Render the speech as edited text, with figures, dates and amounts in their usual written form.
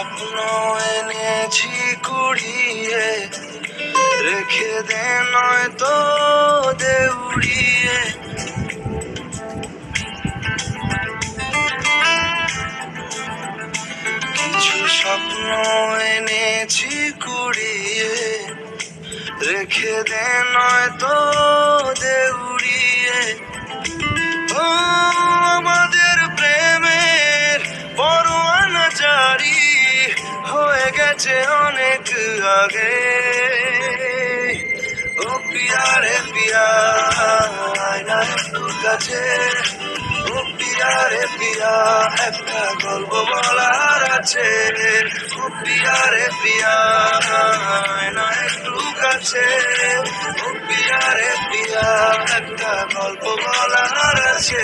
স্বপ্ন এনেছি কুড়িয়ে, রেখে দে নয়তো দে উড়িয়ে। কিছু স্বপ্ন এনেছি কুড়িয়ে, রেখে দে নয়তো দে উড়িয়ে। ও আমাদের প্রেমের পরোয়ানা জারি হয়ে গেছে অনেক আগে। ও পিয়া রে পিয়া, আয়না একটু কাছে। ও পিয়া রে পিয়া, একটা গল্প বলার আছে। ও পিয়া রে পিয়া, আয়না একটু কাছে। ও পিয়া রে পিয়া, একটা গল্প বলার আছে।